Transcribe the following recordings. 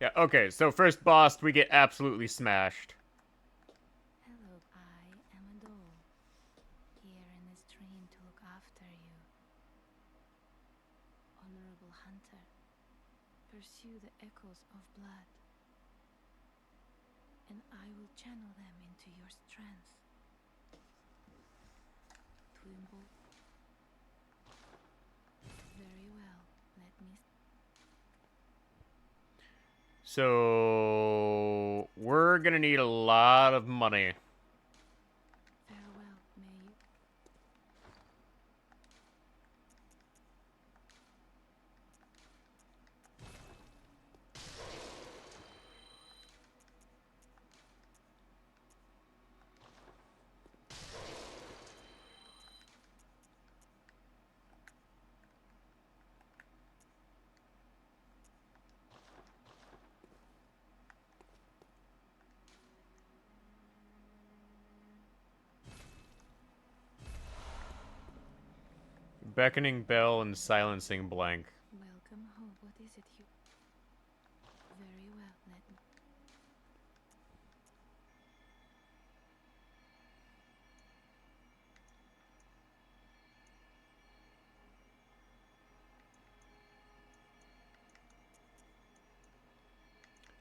Yeah, okay, so first boss, we get absolutely smashed. Hello, I am a doll, here in this dream to look after you. Honorable hunter, pursue the echoes of blood, and I will channel them into your strength. Twimble. Very well, let me. So, we're gonna need a lot of money. Farewell, may you. Beckoning bell and silencing blank. Welcome home. What is it you. Very well, let me.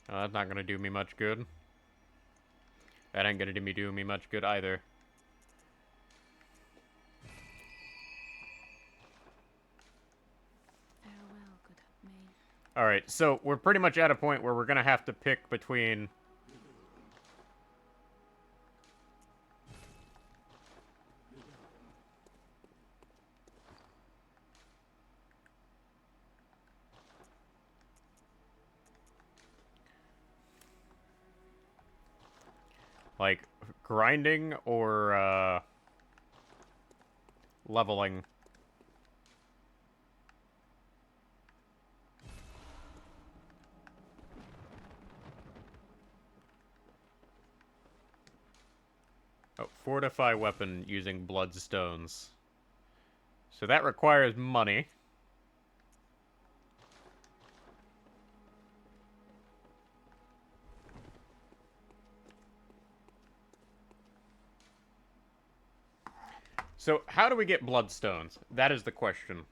Oh, that's not gonna do me much good. That ain't gonna do me much good either. Farewell, good may. Alright, so we're pretty much at a point where we're gonna have to pick between... like, grinding or, leveling. Oh, fortify weapon using bloodstones. So that requires money. So how do we get bloodstones? That is the question.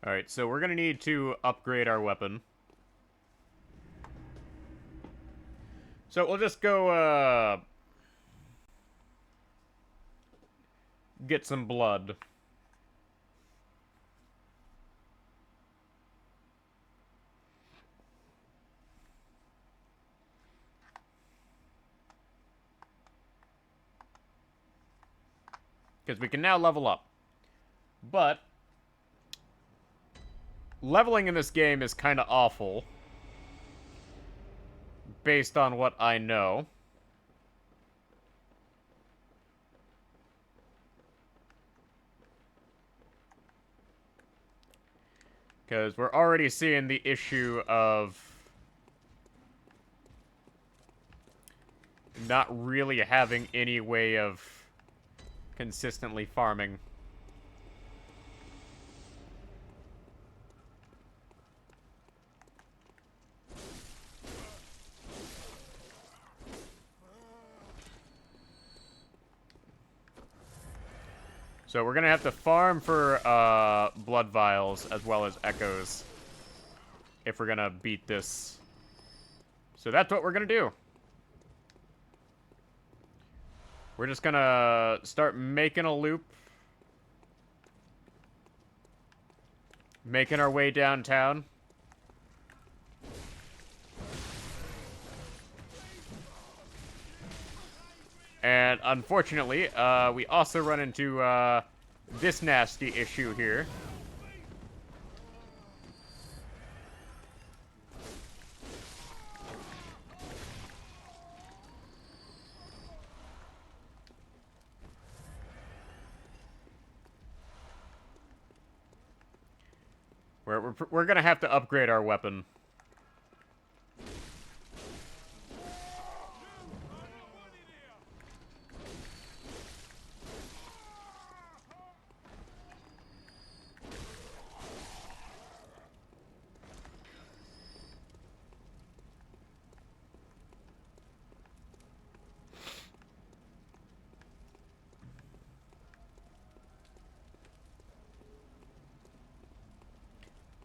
Alright, so we're gonna need to upgrade our weapon. So we'll just go, get some blood. Because we can now level up. But leveling in this game is kind of awful. Based on what I know. Because we're already seeing the issue of not really having any way of consistently farming. So we're gonna have to farm for blood vials as well as echoes. if we're gonna beat this. So that's what we're gonna do. We're just gonna start making a loop. Making our way downtown. And unfortunately, we also run into this nasty issue here. We're gonna have to upgrade our weapon.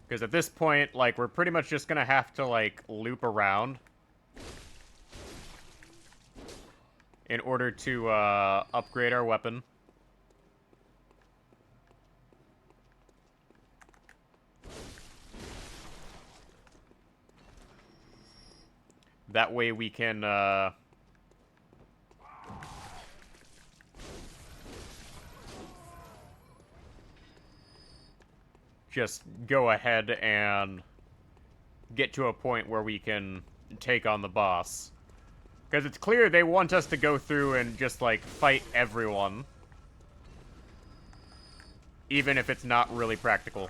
Because at this point, like, we're pretty much just gonna have to, like, loop around in order to, upgrade our weapon. That way we can, just go ahead and get to a point where we can take on the boss. Because it's clear they want us to go through and just, like, fight everyone. Even if it's not really practical.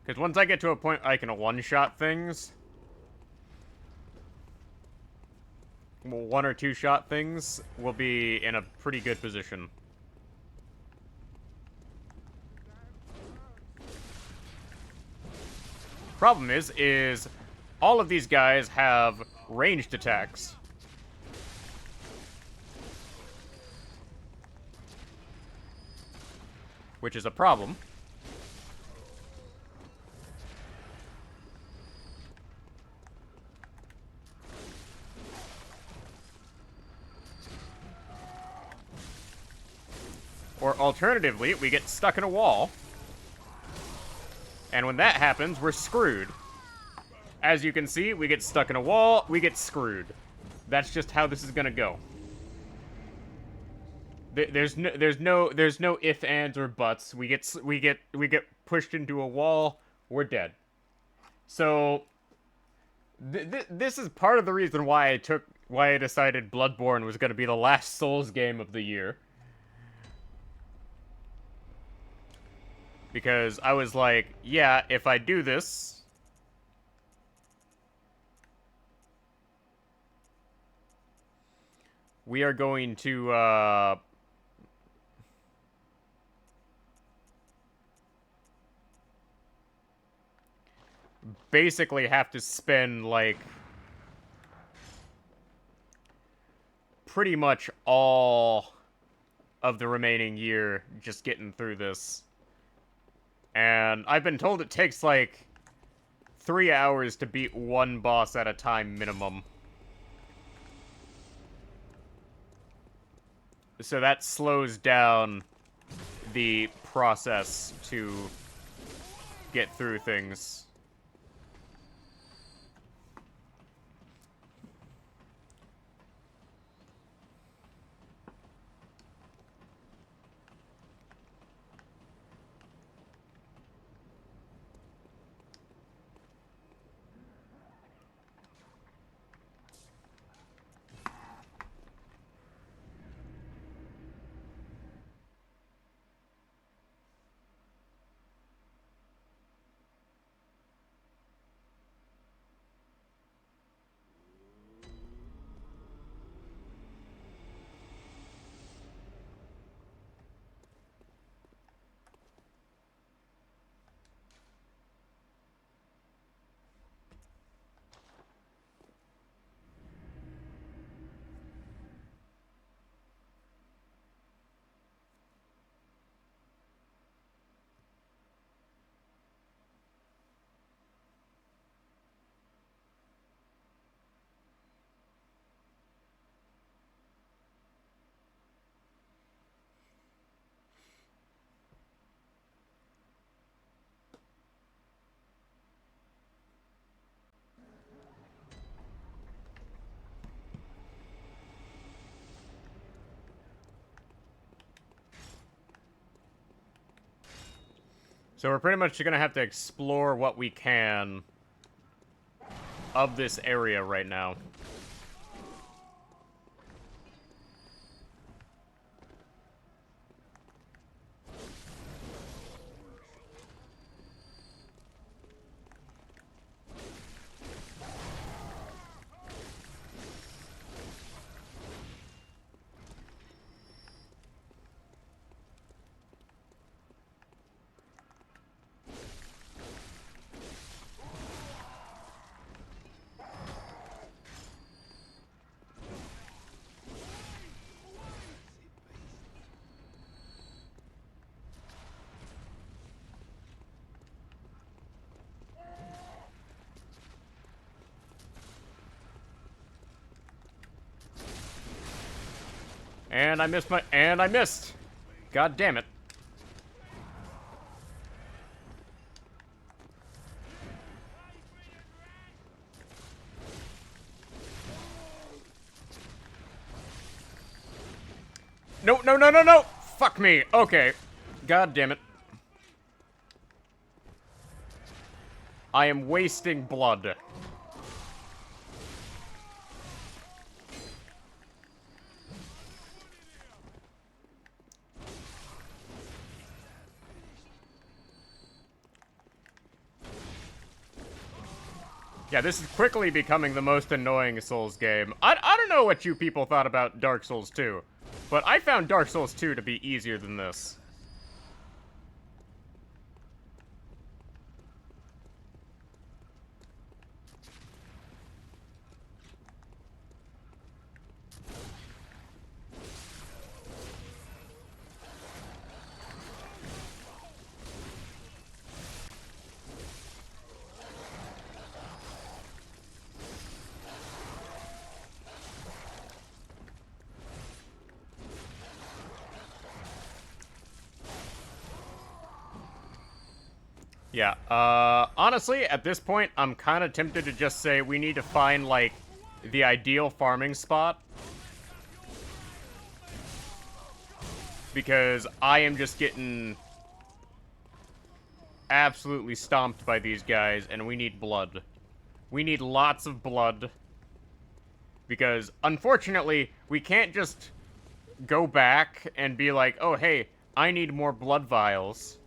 Because once I get to a point I can one-shot things, well, one or two-shot things, we'll be in a pretty good position. Problem is all of these guys have ranged attacks. Which is a problem. Or alternatively, we get stuck in a wall. And when that happens, we're screwed. As you can see, we get stuck in a wall, we get screwed. That's just how this is gonna go. There's no if, ands, or buts. We get pushed into a wall, we're dead. So this is part of the reason why I decided Bloodborne was gonna be the last Souls game of the year. Because I was like, yeah, if I do this, we are going to, basically have to spend, like, pretty much all of the remaining year just getting through this. And I've been told it takes, like, 3 hours to beat one boss at a time minimum. So that slows down the process to get through things. So we're pretty much gonna have to explore what we can of this area right now. And I missed. God damn it. No, no, no, no, no! Fuck me. Okay. God damn it. I am wasting blood. Yeah, this is quickly becoming the most annoying Souls game. I don't know what you people thought about Dark Souls 2, but I found Dark Souls 2 to be easier than this. Yeah, honestly, at this point, I'm kind of tempted to just say we need to find, like, the ideal farming spot. Because I am just getting absolutely stomped by these guys, and we need blood. We need lots of blood. Because, unfortunately, we can't just go back and be like, oh, hey, I need more blood vials.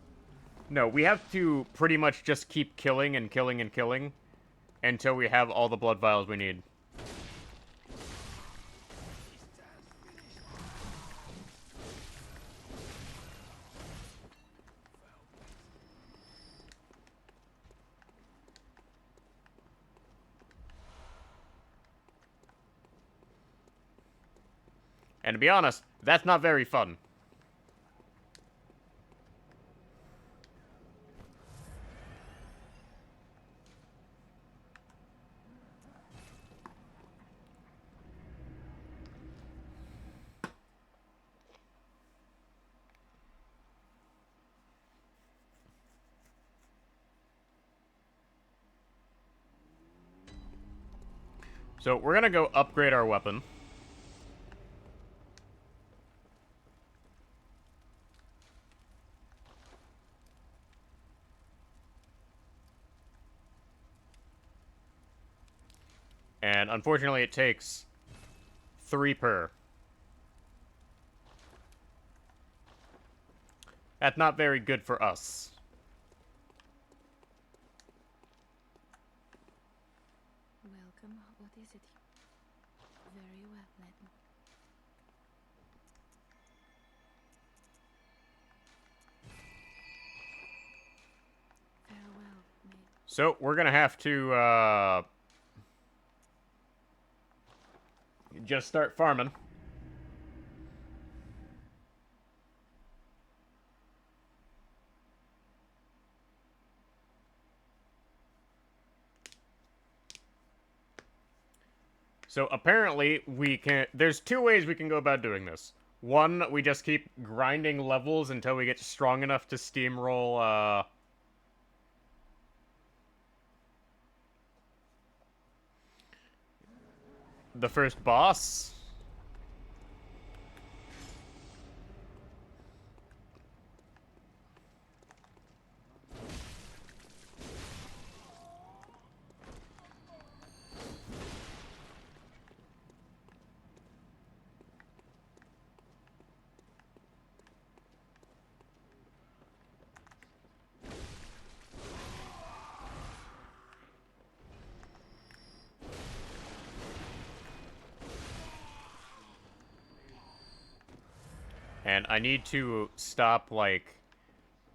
No, we have to pretty much just keep killing and killing and killing until we have all the blood vials we need. And to be honest, that's not very fun. So we're gonna go upgrade our weapon. And unfortunately it takes 3 per. That's not very good for us. Welcome. What is it? Very well, let me. Farewell, mate. So we're gonna have to just start farming. So apparently we can, there's 2 ways we can go about doing this. One, we just keep grinding levels until we get strong enough to steamroll, the first boss. And I need to stop, like,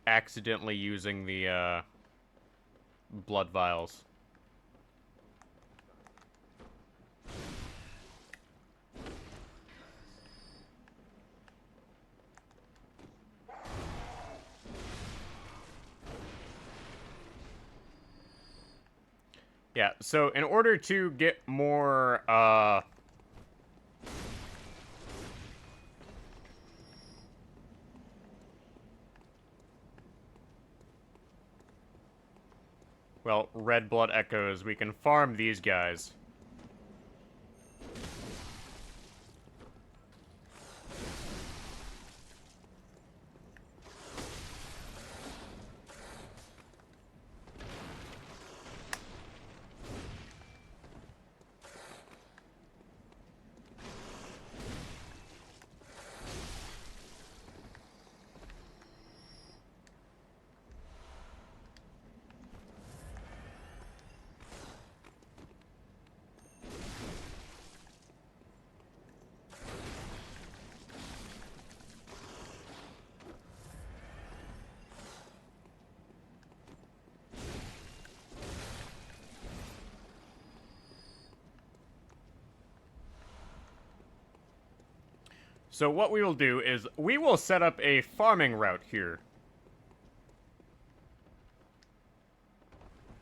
accidentally using the, blood vials. Yeah, so in order to get more, well, red blood echoes, we can farm these guys. So what we will do is we will set up a farming route here.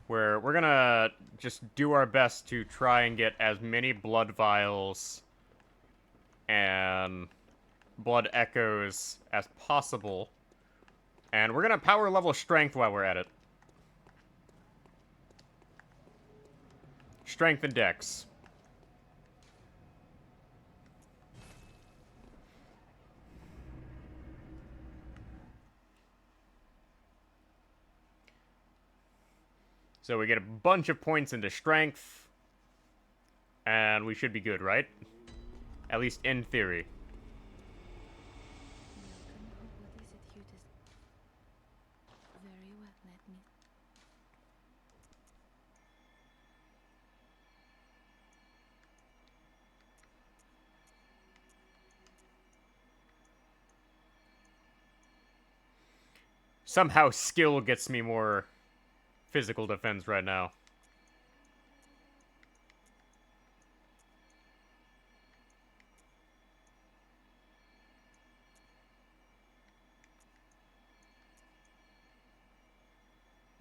Where we're gonna just do our best to try and get as many blood vials and blood echoes as possible. And we're gonna power level strength while we're at it. Strength and dex. So we get a bunch of points into strength. And we should be good, right? At least in theory. Welcome. What is it you Very well, let me. Somehow skill gets me more physical defense right now.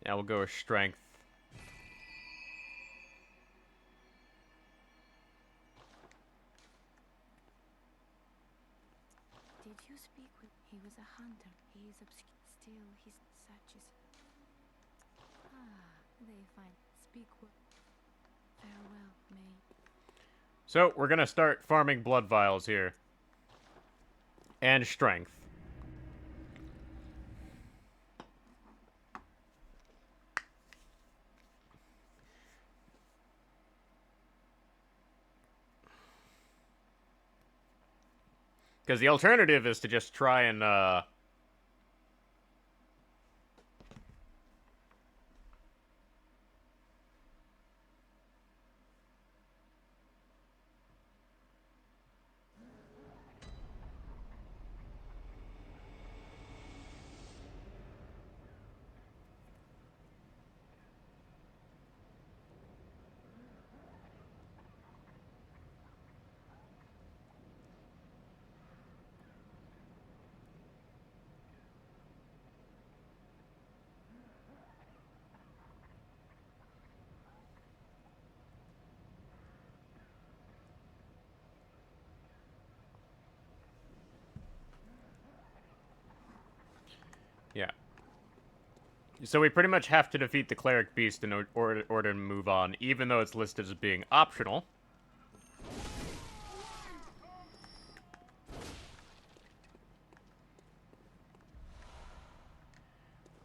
Now we'll go with strength. Did you speak with? He was a hunter. He is still. He's such as. They find. Speak with. Farewell, May. So we're gonna start farming blood vials here. And strength. Because the alternative is to just try and, yeah. So we pretty much have to defeat the cleric beast in order to move on, even though it's listed as being optional.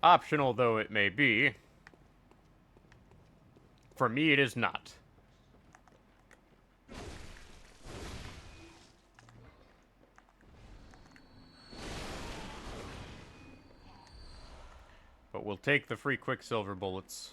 Optional though it may be, for me it is not. But we'll take the free Quicksilver bullets.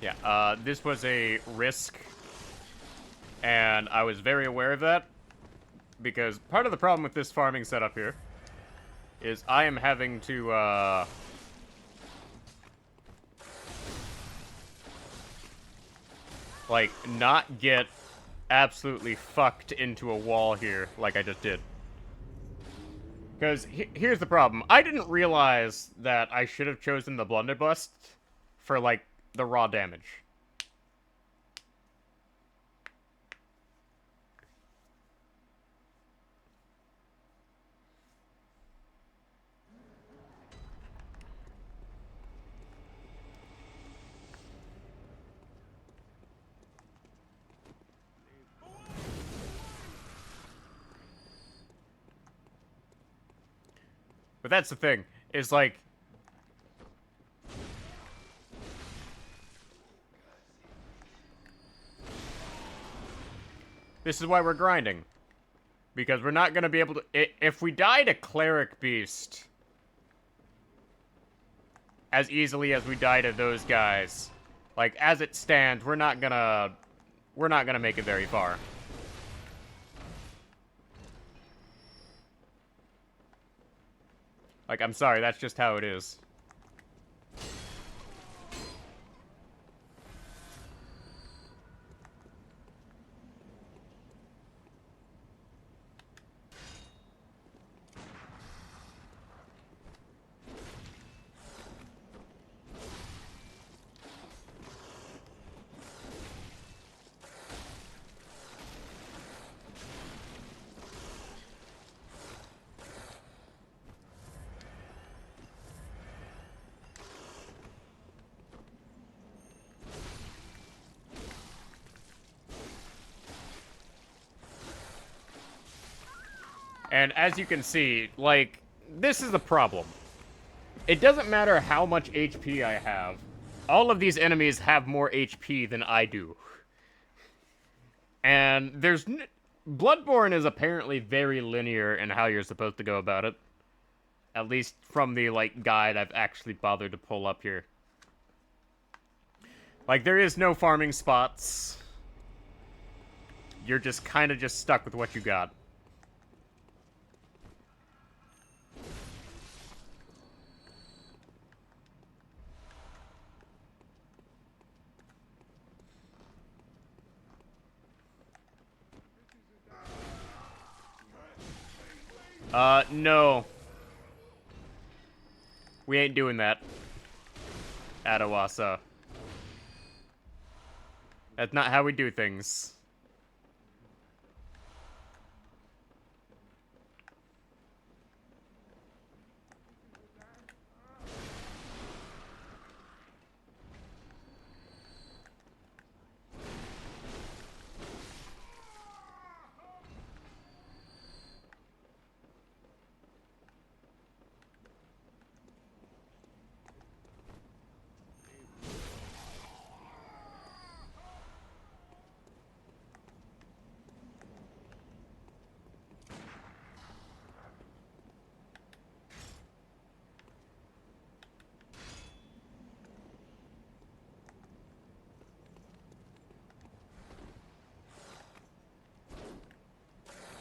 Yeah, this was a risk, and I was very aware of that, because part of the problem with this farming setup here is I am having to, like, not get absolutely fucked into a wall here like I just did. Because here's the problem. I didn't realize that I should have chosen the blunderbuss for, like, the raw damage. But that's the thing, is like... This is why we're grinding. Because we're not gonna be able to... If we die to Cleric Beast as easily as we die to those guys, like, as it stands, we're not gonna make it very far. Like, I'm sorry, that's just how it is. And as you can see, like, this is the problem. It doesn't matter how much HP I have. All of these enemies have more HP than I do. And there's... Bloodborne is apparently very linear in how you're supposed to go about it. At least from the, like, guide I've actually bothered to pull up here. Like, there is no farming spots. You're just kind of just stuck with what you got. No. We ain't doing that. Adawasa. That's not how we do things.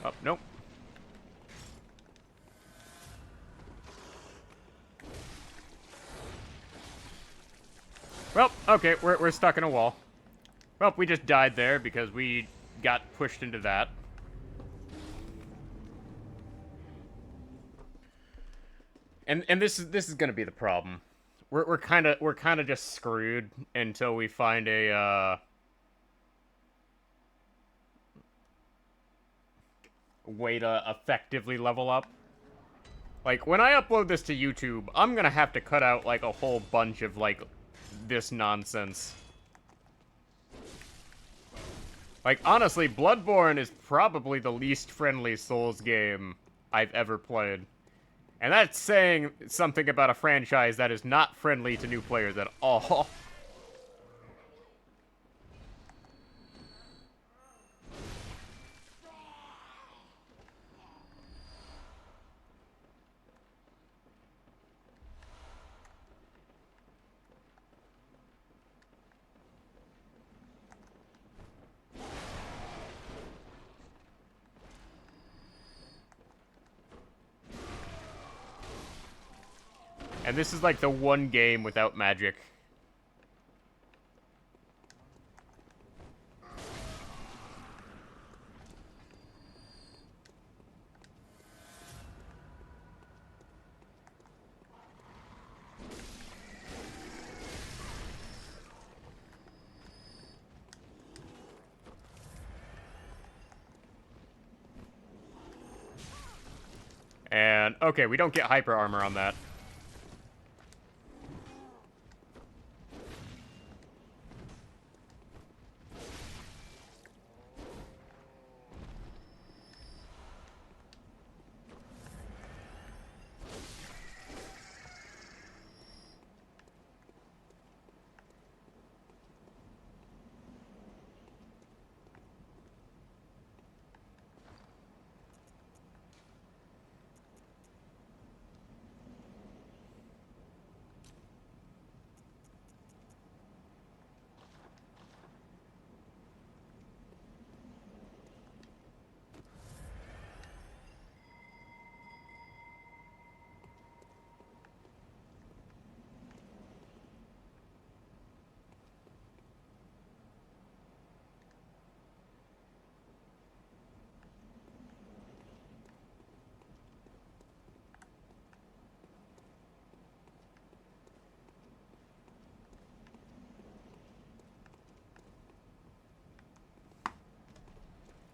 Oh, nope. Well, okay, we're stuck in a wall. Well, we just died there because we got pushed into that. And this is gonna be the problem. We're kind of just screwed until we find a way to effectively level up. Like, when I upload this to YouTube, I'm gonna have to cut out, like, a whole bunch of, like, this nonsense. Like, honestly, Bloodborne is probably the least friendly Souls game I've ever played. And that's saying something about a franchise that is not friendly to new players at all. And this is like the one game without magic. And, okay, we don't get hyper armor on that.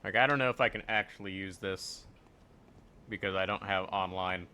Like, I don't know if I can actually use this because I don't have online.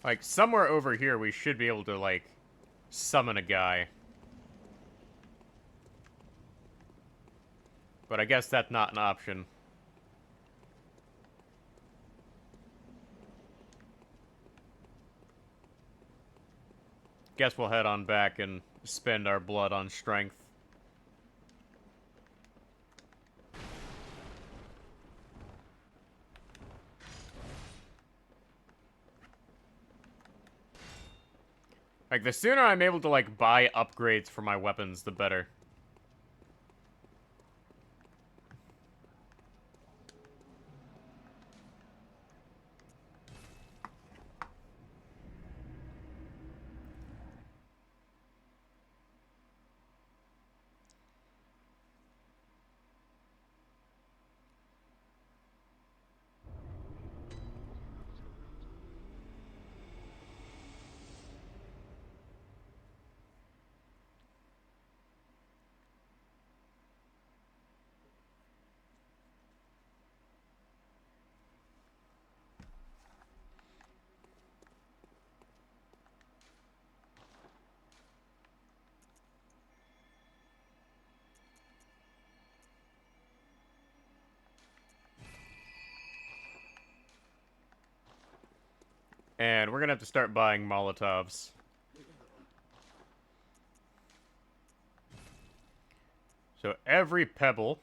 Like, somewhere over here we should be able to, like, summon a guy. But I guess that's not an option. Guess we'll head on back and spend our blood on strength. Like, the sooner I'm able to, like, buy upgrades for my weapons, the better. And we're gonna have to start buying Molotovs. So every pebble...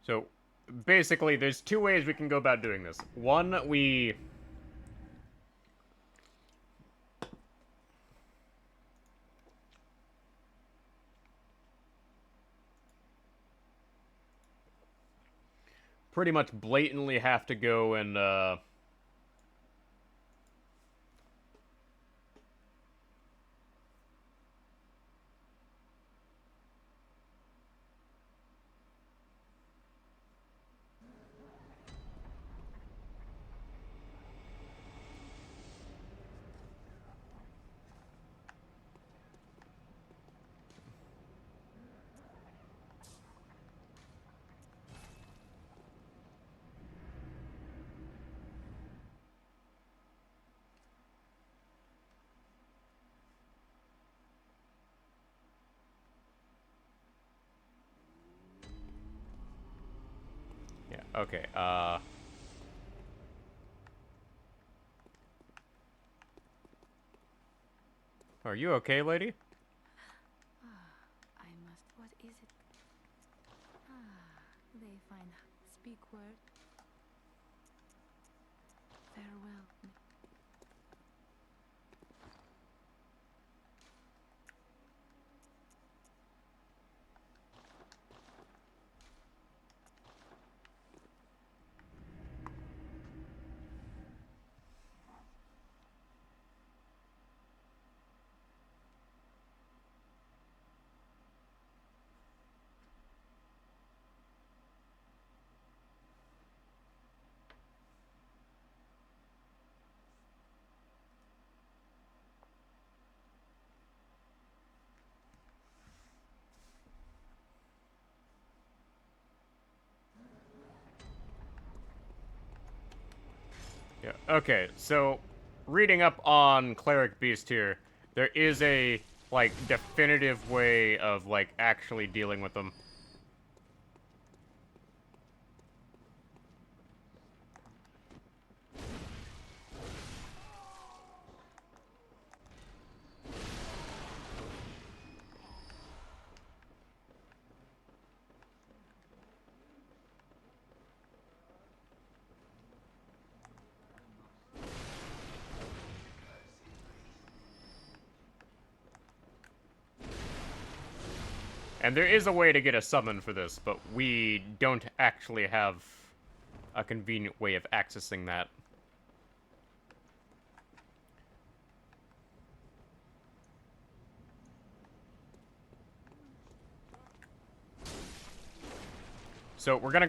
So, basically, there's two ways we can go about doing this. One, we... pretty much blatantly have to go and, yeah, okay, are you okay, lady? I must. What is it? They find speak word. Farewell. Yeah, okay, so, reading up on Cleric Beast here, there is a, like, definitive way of, like, actually dealing with them. And there is a way to get a summon for this, but we don't actually have a convenient way of accessing that. So we're gonna